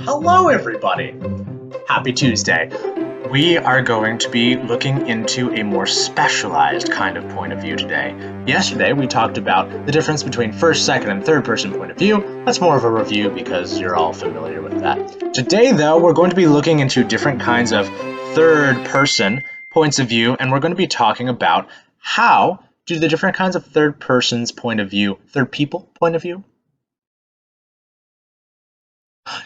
Hello everybody! Happy Tuesday. We are going to be looking into a more specialized kind of point of view today. Yesterday we talked about the difference between first, second, and third person point of view. That's more of a review because you're all familiar with that. Today though, we're going to be looking into different kinds of third person points of view, and we're going to be talking about how do the different kinds of third person's point of view, third people point of view,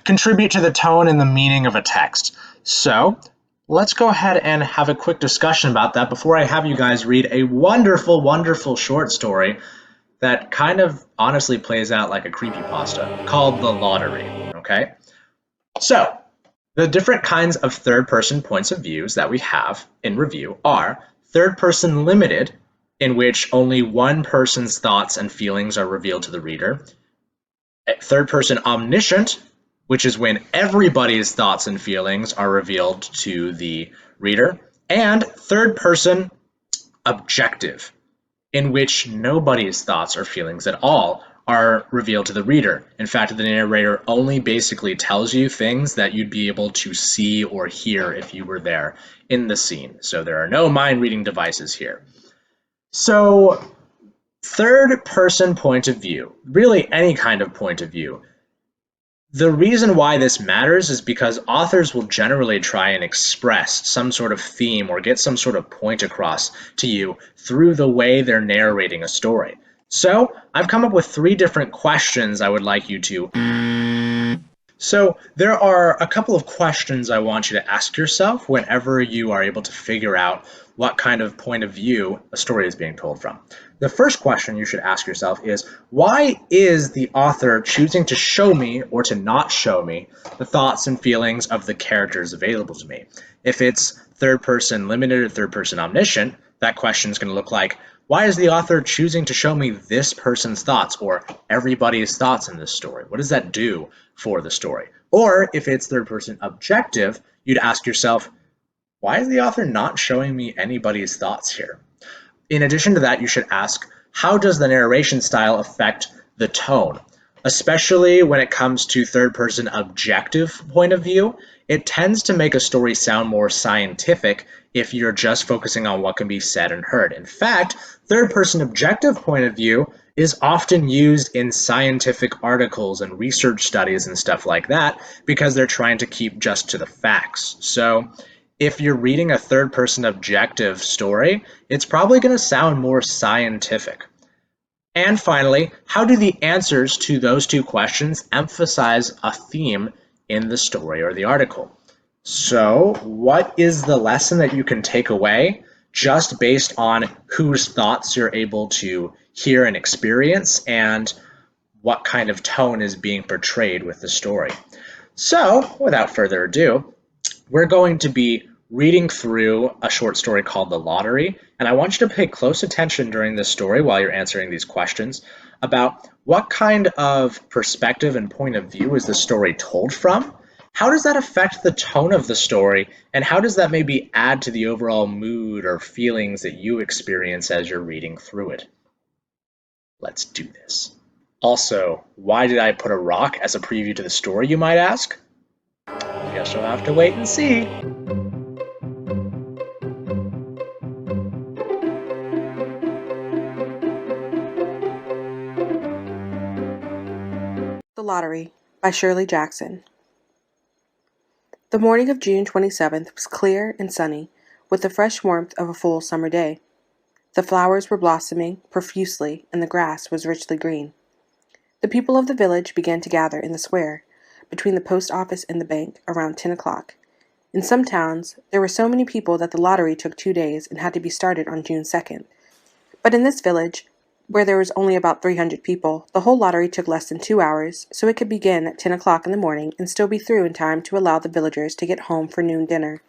contribute to the tone and the meaning of a text. So let's go ahead and have a quick discussion about that before I have you guys read a wonderful, wonderful short story that kind of honestly plays out like a creepypasta called The Lottery, okay? So the different kinds of third-person points of views that we have in review are third-person limited, in which only one person's thoughts and feelings are revealed to the reader, third-person omniscient, which is when everybody's thoughts and feelings are revealed to the reader, and third-person objective, in which nobody's thoughts or feelings at all are revealed to the reader. In fact, the narrator only basically tells you things that you'd be able to see or hear if you were there in the scene. So there are no mind-reading devices here. So third-person point of view, really any kind of point of view. The reason why this matters is because authors will generally try and express some sort of theme or get some sort of point across to you through the way they're narrating a story. So I've come up with 3 different questions I would like you to. So there are a couple of questions I want you to ask yourself whenever you are able to figure out what kind of point of view a story is being told from. The first question you should ask yourself is, why is the author choosing to show me or to not show me the thoughts and feelings of the characters available to me? If it's third person limited or third person omniscient, that question is going to look like, why is the author choosing to show me this person's thoughts or everybody's thoughts in this story? What does that do for the story? Or if it's third person objective, you'd ask yourself, why is the author not showing me anybody's thoughts here? In addition to that, you should ask, how does the narration style affect the tone? Especially when it comes to third-person objective point of view, it tends to make a story sound more scientific if you're just focusing on what can be said and heard. In fact, third-person objective point of view is often used in scientific articles and research studies and stuff like that because they're trying to keep just to the facts. So if you're reading a third-person objective story, it's probably going to sound more scientific. And finally, how do the answers to those 2 questions emphasize a theme in the story or the article? So, what is the lesson that you can take away just based on whose thoughts you're able to hear and experience and what kind of tone is being portrayed with the story? So, without further ado, we're going to be reading through a short story called The Lottery, and I want you to pay close attention during this story while you're answering these questions about what kind of perspective and point of view is the story told from, how does that affect the tone of the story, and how does that maybe add to the overall mood or feelings that you experience as you're reading through it. Let's do this. Also, why did I put a rock as a preview to the story, you might ask? I guess you'll have to wait and see. The Lottery by Shirley Jackson. The morning of June 27th was clear and sunny, with the fresh warmth of a full summer day. The flowers were blossoming profusely, and the grass was richly green. The people of the village began to gather in the square, between the post office and the bank, around 10 o'clock. In some towns, there were so many people that the lottery took 2 days and had to be started on June 2nd. But in this village, where there was only about 300 people, the whole lottery took less than 2 hours, so it could begin at 10 o'clock in the morning and still be through in time to allow the villagers to get home for noon dinner.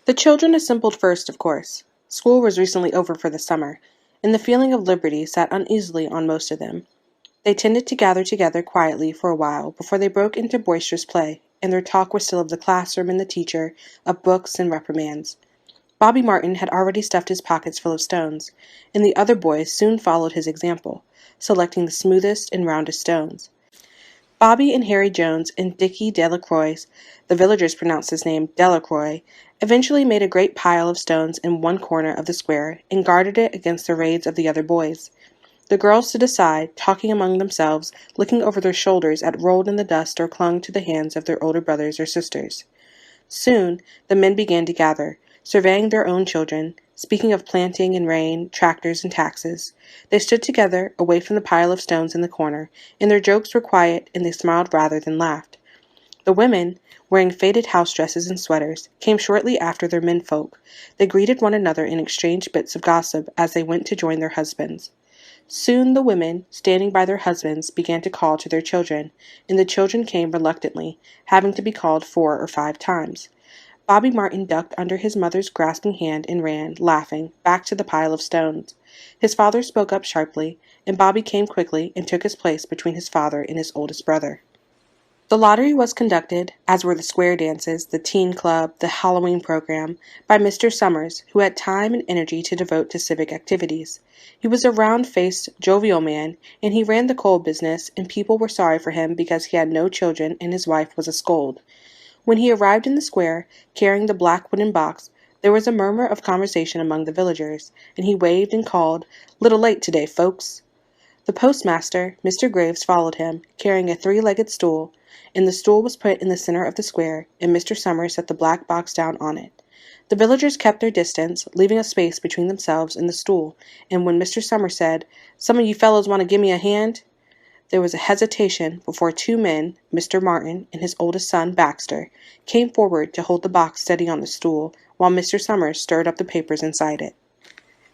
The children assembled first, of course. School was recently over for the summer, and the feeling of liberty sat uneasily on most of them. They tended to gather together quietly for a while before they broke into boisterous play, and their talk was still of the classroom and the teacher, of books and reprimands. Bobby Martin had already stuffed his pockets full of stones, and the other boys soon followed his example, selecting the smoothest and roundest stones. Bobby and Harry Jones and Dickie Delacroix, the villagers pronounced his name Delacroix, eventually made a great pile of stones in one corner of the square and guarded it against the raids of the other boys. The girls stood aside, talking among themselves, looking over their shoulders at rolled in the dust or clung to the hands of their older brothers or sisters. Soon the men began to gather, surveying their own children, speaking of planting and rain, tractors and taxes. They stood together, away from the pile of stones in the corner, and their jokes were quiet, and they smiled rather than laughed. The women, wearing faded house dresses and sweaters, came shortly after their menfolk. They greeted one another and exchanged bits of gossip as they went to join their husbands. Soon the women, standing by their husbands, began to call to their children, and the children came reluctantly, having to be called 4 or 5 times. Bobby Martin ducked under his mother's grasping hand and ran, laughing, back to the pile of stones. His father spoke up sharply, and Bobby came quickly and took his place between his father and his oldest brother. The lottery was conducted, as were the square dances, the teen club, the Halloween program, by Mr. Summers, who had time and energy to devote to civic activities. He was a round-faced, jovial man, and he ran the coal business, and people were sorry for him because he had no children and his wife was a scold. When he arrived in the square, carrying the black wooden box, there was a murmur of conversation among the villagers, and he waved and called, "Little late today, folks." The postmaster, Mr. Graves, followed him, carrying a 3-legged stool, and the stool was put in the center of the square, and Mr. Summers set the black box down on it. The villagers kept their distance, leaving a space between themselves and the stool, and when Mr. Summers said, "Some of you fellows want to give me a hand?" there was a hesitation before 2 men, Mr. Martin and his oldest son, Baxter, came forward to hold the box steady on the stool, while Mr. Summers stirred up the papers inside it.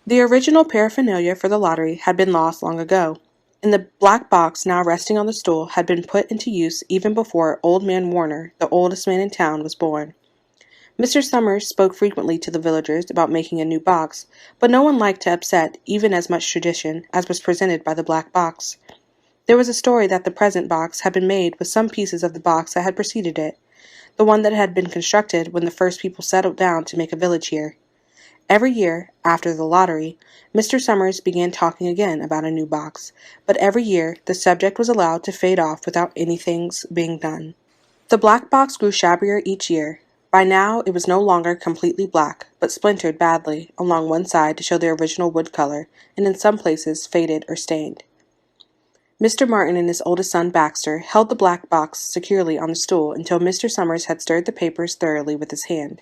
The original paraphernalia for the lottery had been lost long ago, and the black box now resting on the stool had been put into use even before Old Man Warner, the oldest man in town, was born. Mr. Summers spoke frequently to the villagers about making a new box, but no one liked to upset even as much tradition as was presented by the black box. There was a story that the present box had been made with some pieces of the box that had preceded it, the one that had been constructed when the first people settled down to make a village here. Every year, after the lottery, Mr. Summers began talking again about a new box, but every year the subject was allowed to fade off without anything's being done. The black box grew shabbier each year. By now it was no longer completely black, but splintered badly along one side to show the original wood color, and in some places faded or stained. Mr. Martin and his oldest son Baxter held the black box securely on the stool until Mr. Summers had stirred the papers thoroughly with his hand.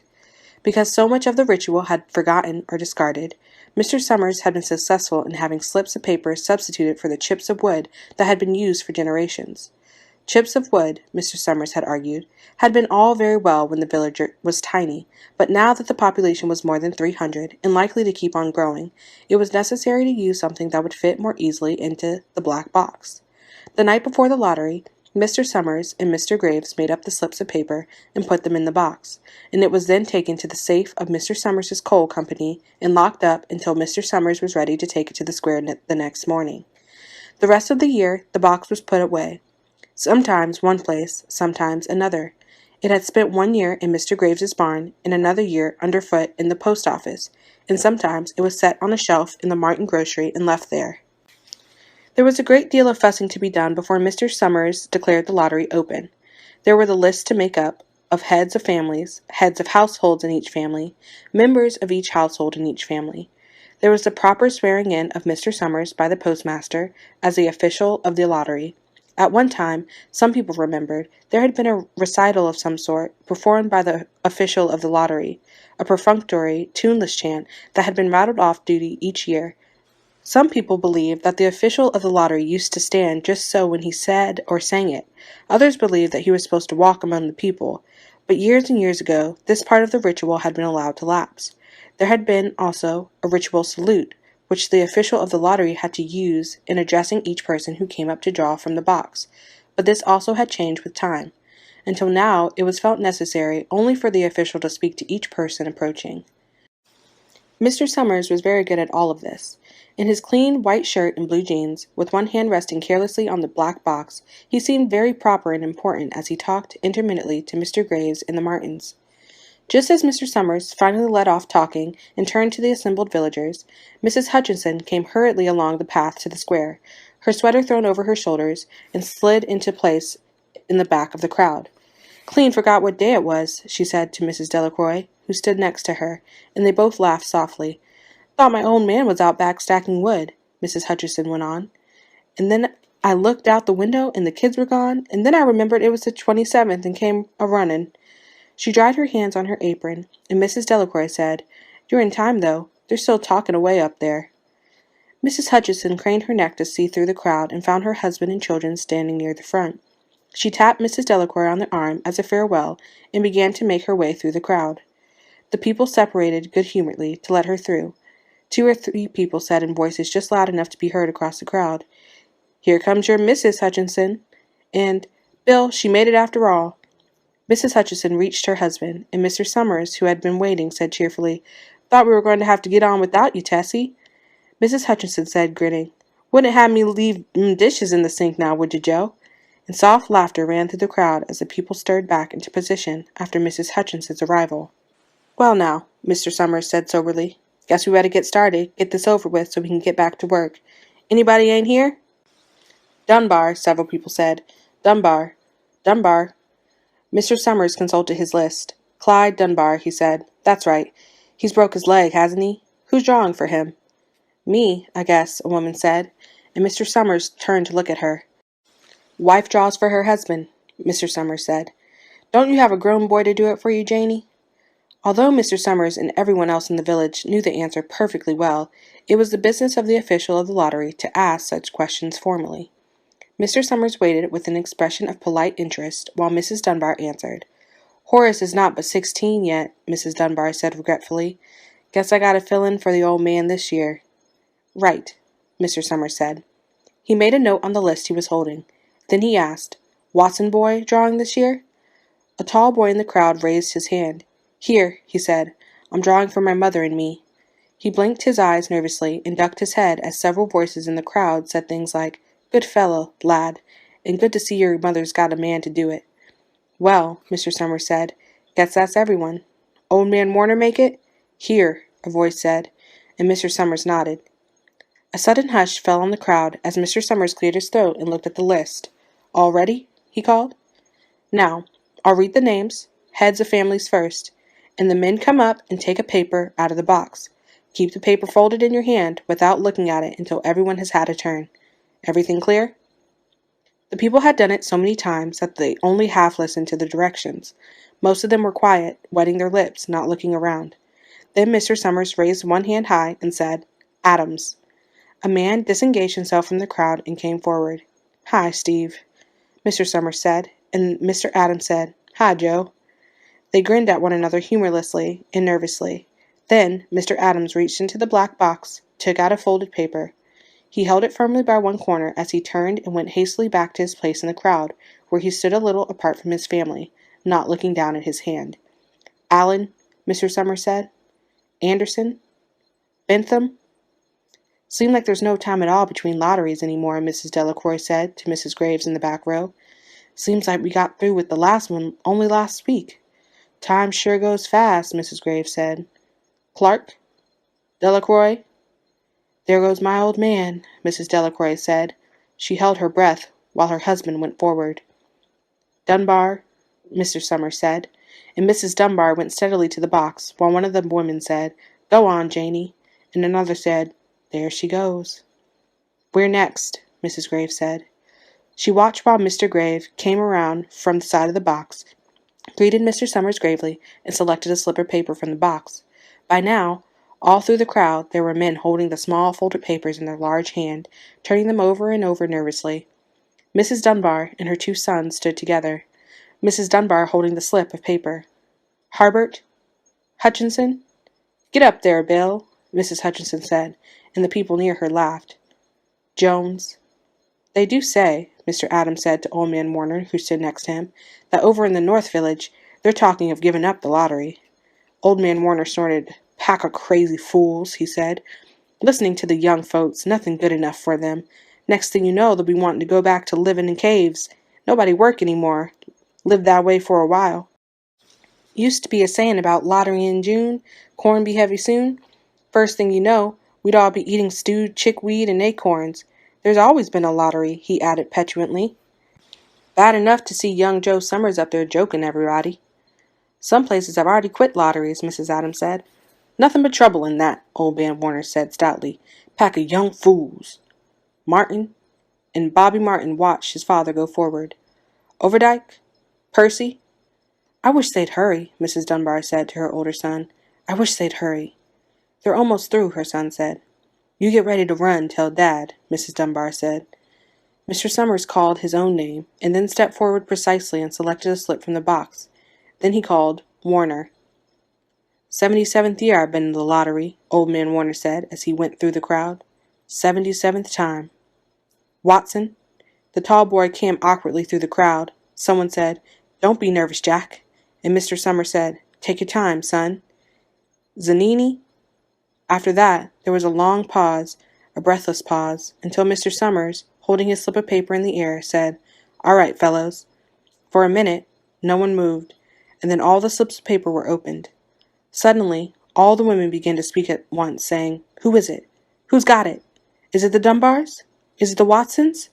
Because so much of the ritual had forgotten or discarded, Mr. Summers had been successful in having slips of paper substituted for the chips of wood that had been used for generations. Chips of wood, Mr. Summers had argued, had been all very well when the village was tiny, but now that the population was more than 300 and likely to keep on growing, it was necessary to use something that would fit more easily into the black box. The night before the lottery, Mr. Summers and Mr. Graves made up the slips of paper and put them in the box, and it was then taken to the safe of Mr. Summers' coal company and locked up until Mr. Summers was ready to take it to the square the next morning. The rest of the year the box was put away. Sometimes one place, sometimes another. It had spent 1 year in Mr. Graves's barn and another year underfoot in the post office, and sometimes it was set on a shelf in the Martin grocery and left there. There was a great deal of fussing to be done before Mr. Summers declared the lottery open. There were the lists to make up, of heads of families, heads of households in each family, members of each household in each family. There was the proper swearing in of Mr. Summers by the postmaster as the official of the lottery. At one time, some people remembered, there had been a recital of some sort performed by the official of the lottery, a perfunctory, tuneless chant that had been rattled off duty each year. Some people believed that the official of the lottery used to stand just so when he said or sang it. Others believed that he was supposed to walk among the people, but years and years ago, this part of the ritual had been allowed to lapse. There had been, also, a ritual salute, which the official of the lottery had to use in addressing each person who came up to draw from the box, but this also had changed with time. Until now, it was felt necessary only for the official to speak to each person approaching. Mr. Summers was very good at all of this. In his clean white shirt and blue jeans, with one hand resting carelessly on the black box, he seemed very proper and important as he talked intermittently to Mr. Graves and the Martins. Just as Mr. Summers finally let off talking and turned to the assembled villagers, Mrs. Hutchinson came hurriedly along the path to the square, her sweater thrown over her shoulders, and slid into place in the back of the crowd. "Clean forgot what day it was," she said to Mrs. Delacroix, who stood next to her, and they both laughed softly. "Thought my old man was out back stacking wood," Mrs. Hutchison went on. "And then I looked out the window and the kids were gone, and then I remembered it was the 27th and came a-running." She dried her hands on her apron, and Mrs. Delacroix said, "You're in time, though. They're still talking away up there." Mrs. Hutchison craned her neck to see through the crowd and found her husband and children standing near the front. She tapped Mrs. Delacroix on the arm as a farewell and began to make her way through the crowd. The people separated good-humoredly to let her through. 2 or 3 people said in voices just loud enough to be heard across the crowd, "Here comes your Mrs. Hutchinson," and, "Bill, she made it after all." Mrs. Hutchison reached her husband, and Mr. Summers, who had been waiting, said cheerfully, "Thought we were going to have to get on without you, Tessie." Mrs. Hutchinson said, grinning, "Wouldn't have me leave dishes in the sink now, would you, Joe?" And soft laughter ran through the crowd as the people stirred back into position after Mrs. Hutchinson's arrival. "Well now," Mr. Summers said soberly, "guess we better get started, get this over with so we can get back to work. Anybody ain't here?" "Dunbar," several people said. "Dunbar. Dunbar." Mr. Summers consulted his list. "Clyde Dunbar," he said. "That's right. He's broke his leg, hasn't he? Who's drawing for him?" "Me, I guess," a woman said, and Mr. Summers turned to look at her. "Wife draws for her husband," Mr. Summers said. "Don't you have a grown boy to do it for you, Janie?" Although Mr. Summers and everyone else in the village knew the answer perfectly well, it was the business of the official of the lottery to ask such questions formally. Mr. Summers waited with an expression of polite interest while Mrs. Dunbar answered. "Horace is not but 16 yet," Mrs. Dunbar said regretfully. "Guess I gotta fill in for the old man this year." "Right," Mr. Summers said. He made a note on the list he was holding. Then he asked, "Watson boy drawing this year?" A tall boy in the crowd raised his hand. "Here," he said. "I'm drawing for my mother and me." He blinked his eyes nervously and ducked his head as several voices in the crowd said things like, "Good fellow, lad, and good to see your mother's got a man to do it." "Well," Mr. Summers said, "guess that's everyone. Old man Warner make it?" "Here," a voice said, and Mr. Summers nodded. A sudden hush fell on the crowd as Mr. Summers cleared his throat and looked at the list. "All ready?" he called. "Now, I'll read the names, heads of families first, and the men come up and take a paper out of the box. Keep the paper folded in your hand without looking at it until everyone has had a turn. Everything clear?" The people had done it so many times that they only half listened to the directions. Most of them were quiet, wetting their lips, not looking around. Then Mr. Summers raised one hand high and said, "Adams." A man disengaged himself from the crowd and came forward. "Hi, Steve," Mr. Summers said, and Mr. Adams said, "Hi, Joe." They grinned at one another humorlessly and nervously. Then Mr. Adams reached into the black box, took out a folded paper. He held it firmly by one corner as he turned and went hastily back to his place in the crowd, where he stood a little apart from his family, not looking down at his hand. "Allen," Mr. Summers said. "Anderson? Bentham?" "Seems like there's no time at all between lotteries any more," Mrs. Delacroix said to Mrs. Graves in the back row. "Seems like we got through with the last one only last week." "Time sure goes fast," Mrs. Graves said. "Clark? Delacroix?" "There goes my old man," Mrs. Delacroix said. She held her breath while her husband went forward. "Dunbar," Mr. Summers said, and Mrs. Dunbar went steadily to the box, while one of the women said, "Go on, Janie," and another said, "There she goes." "We're next," Mrs. Graves said. She watched while Mr. Grave came around from the side of the box, greeted Mr. Summers gravely, and selected a slip of paper from the box. By now, all through the crowd, there were men holding the small folded papers in their large hand, turning them over and over nervously. Mrs. Dunbar and her 2 sons stood together, Mrs. Dunbar holding the slip of paper. "Harbert? Hutchinson? Get up there, Bill," Mrs. Hutchinson said, and the people near her laughed. "Jones? They do say," Mr. Adams said to old man Warner, who stood next to him, "that over in the North Village they're talking of giving up the lottery." Old man Warner snorted. "Pack of crazy fools," he said. "Listening to the young folks, nothing good enough for them. Next thing you know, they'll be wanting to go back to living in caves. Nobody work any more. Lived that way for a while. Used to be a saying about lottery in June, corn be heavy soon. First thing you know, we'd all be eating stewed chickweed and acorns. There's always been a lottery," he added petulantly. Bad enough to see young Joe Summers up there joking everybody. Some places have already quit lotteries, Mrs. Adams said. Nothing but trouble in that, old man Warner said stoutly. Pack of young fools. Martin and Bobby Martin watched his father go forward. Overdyke? Percy? I wish they'd hurry, Mrs. Dunbar said to her older son. I wish they'd hurry. They're almost through, her son said. You get ready to run, tell Dad, Mrs. Dunbar said. Mr. Summers called his own name, and then stepped forward precisely and selected a slip from the box. Then he called Warner. 77th year I've been in the lottery, old man Warner said as he went through the crowd. 77th time. Watson? The tall boy came awkwardly through the crowd. Someone said, Don't be nervous, Jack. And Mr. Summers said, Take your time, son. Zanini? After that, there was a long pause, a breathless pause, until Mr. Summers, holding his slip of paper in the air, said, All right, fellows. For a minute, no one moved, and then all the slips of paper were opened. Suddenly, all the women began to speak at once, saying, Who is it? Who's got it? Is it the Dunbars? Is it the Watsons?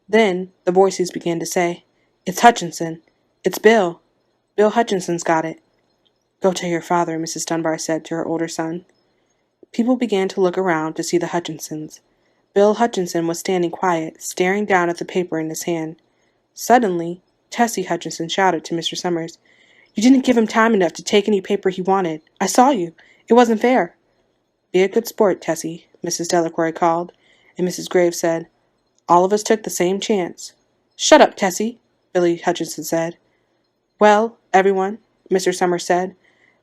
Then the voices began to say, It's Hutchinson. It's Bill. Bill Hutchinson's got it. Go tell your father, Mrs. Dunbar said to her older son. People began to look around to see the Hutchinsons. Bill Hutchinson was standing quiet, staring down at the paper in his hand. Suddenly, Tessie Hutchinson shouted to Mr. Summers, You didn't give him time enough to take any paper he wanted. I saw you. It wasn't fair. Be a good sport, Tessie, Mrs. Delacroix called, and Mrs. Graves said, All of us took the same chance. Shut up, Tessie, Billy Hutchinson said. Well, everyone, Mr. Summers said,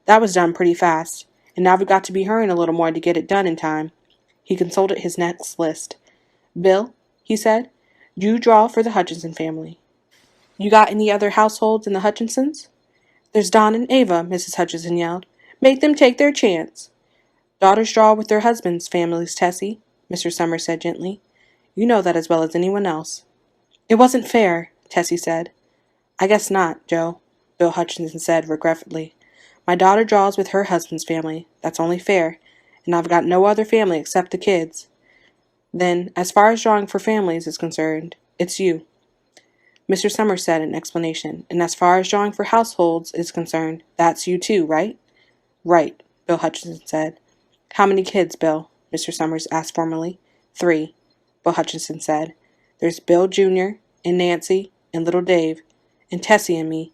that was done pretty fast, and now we've got to be hurrying a little more to get it done in time. He consulted his next list. Bill, he said, you draw for the Hutchinson family. You got any other households in the Hutchinsons? There's Don and Ava, Mrs. Hutchinson yelled. Make them take their chance. Daughters draw with their husbands' families, Tessie, Mr. Summers said gently. You know that as well as anyone else. It wasn't fair, Tessie said. I guess not, Joe, Bill Hutchinson said regretfully. My daughter draws with her husband's family. That's only fair, and I've got no other family except the kids. Then, as far as drawing for families is concerned, it's you, Mr. Summers said in explanation, and as far as drawing for households is concerned, that's you too, right? Right, Bill Hutchinson said. How many kids, Bill? Mr. Summers asked formally. 3, Bill Hutchinson said. There's Bill Jr. and Nancy and little Dave and Tessie and me.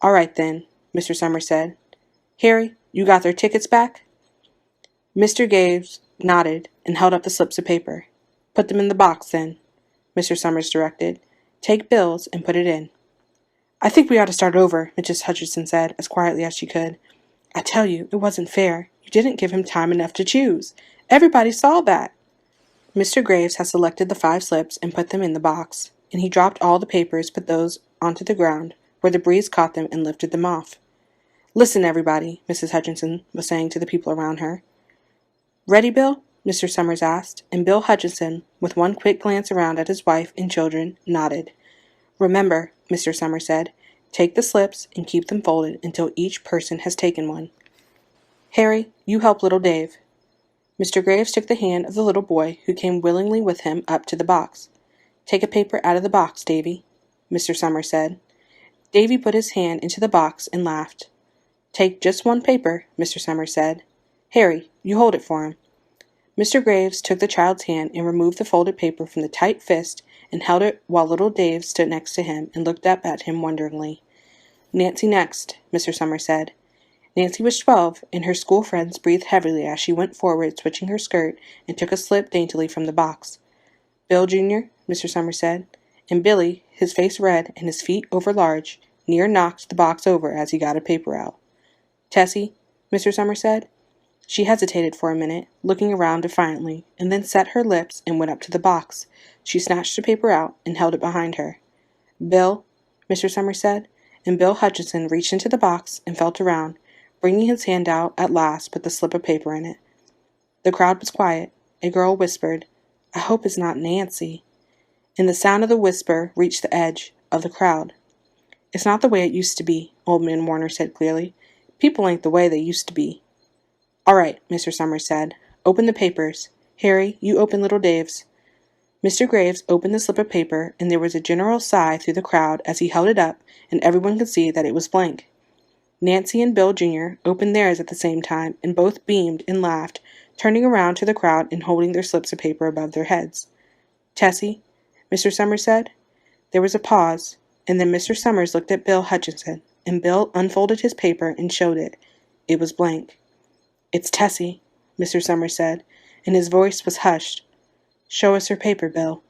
All right then, Mr. Summers said. Harry, you got their tickets back? Mr. Graves nodded and held up the slips of paper. Put them in the box then, Mr. Summers directed. Take Bill's and put it in. I think we ought to start over, Mrs. Hutchinson said, as quietly as she could. I tell you, it wasn't fair. You didn't give him time enough to choose. Everybody saw that. Mr. Graves had selected the 5 slips and put them in the box, and he dropped all the papers, put those onto the ground, where the breeze caught them and lifted them off. Listen, everybody, Mrs. Hutchinson was saying to the people around her. Ready, Bill? Mr. Summers asked, and Bill Hutchinson, with one quick glance around at his wife and children, nodded. Remember, Mr. Summers said, take the slips and keep them folded until each person has taken one. Harry, you help little Dave. Mr. Graves took the hand of the little boy, who came willingly with him up to the box. Take a paper out of the box, Davy, Mr. Summers said. Davy put his hand into the box and laughed. Take just one paper, Mr. Summers said. Harry, you hold it for him. Mr. Graves took the child's hand and removed the folded paper from the tight fist and held it while little Dave stood next to him and looked up at him wonderingly. Nancy next, Mr. Summers said. Nancy was 12, and her school friends breathed heavily as she went forward, switching her skirt, and took a slip daintily from the box. Bill Jr., Mr. Summers said, and Billy, his face red and his feet overlarge, near knocked the box over as he got a paper out. Tessie, Mr. Summers said. She hesitated for a minute, looking around defiantly, and then set her lips and went up to the box. She snatched the paper out and held it behind her. Bill, Mr. Summers said, and Bill Hutchinson reached into the box and felt around, bringing his hand out at last with the slip of paper in it. The crowd was quiet. A girl whispered, I hope it's not Nancy. And the sound of the whisper reached the edge of the crowd. It's not the way it used to be, Old Man Warner said clearly. People ain't the way they used to be. All right, Mr. Summers said. Open the papers. Harry, you open little Dave's. Mr. Graves opened the slip of paper, and there was a general sigh through the crowd as he held it up, and everyone could see that it was blank. Nancy and Bill Jr. opened theirs at the same time, and both beamed and laughed, turning around to the crowd and holding their slips of paper above their heads. "Tessie," Mr. Summers said. There was a pause, and then Mr. Summers looked at Bill Hutchison, and Bill unfolded his paper and showed it. It was blank. "It's Tessie," Mr. Summers said, and his voice was hushed. "Show us her paper, Bill."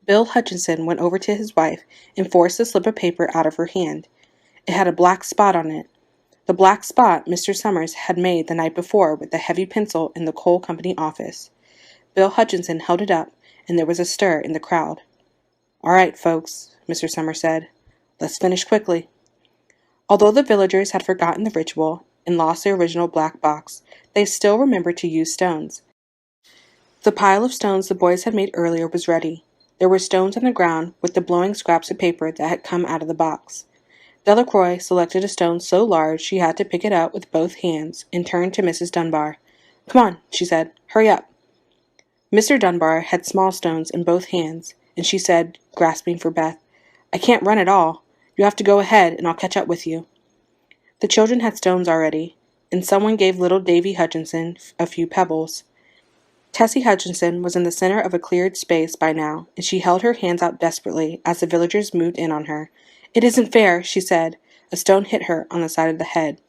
Bill Hutchinson went over to his wife and forced the slip of paper out of her hand. It had a black spot on it. The black spot Mr. Summers had made the night before with a heavy pencil in the coal company office. Bill Hutchinson held it up, and there was a stir in the crowd. "All right, folks," Mr. Summers said. "Let's finish quickly." Although the villagers had forgotten the ritual and lost their original black box, they still remembered to use stones. The pile of stones the boys had made earlier was ready. There were stones on the ground with the blowing scraps of paper that had come out of the box. Delacroix selected a stone so large she had to pick it up with both hands and turned to Mrs. Dunbar. "Come on," she said. "Hurry up." Mr. Dunbar had small stones in both hands, and she said, grasping for breath, "I can't run at all. You have to go ahead, and I'll catch up with you." The children had stones already, and someone gave little Davy Hutchinson a few pebbles. Tessie Hutchinson was in the center of a cleared space by now, and she held her hands out desperately as the villagers moved in on her. "It isn't fair," she said. A stone hit her on the side of the head.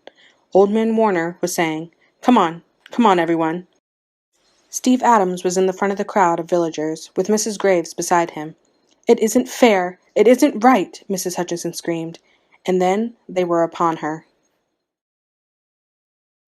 Old Man Warner was saying, come on, everyone." Steve Adams was in the front of the crowd of villagers, with Mrs. Graves beside him. "It isn't fair! It isn't right!" Mrs. Hutchinson screamed, and then they were upon her.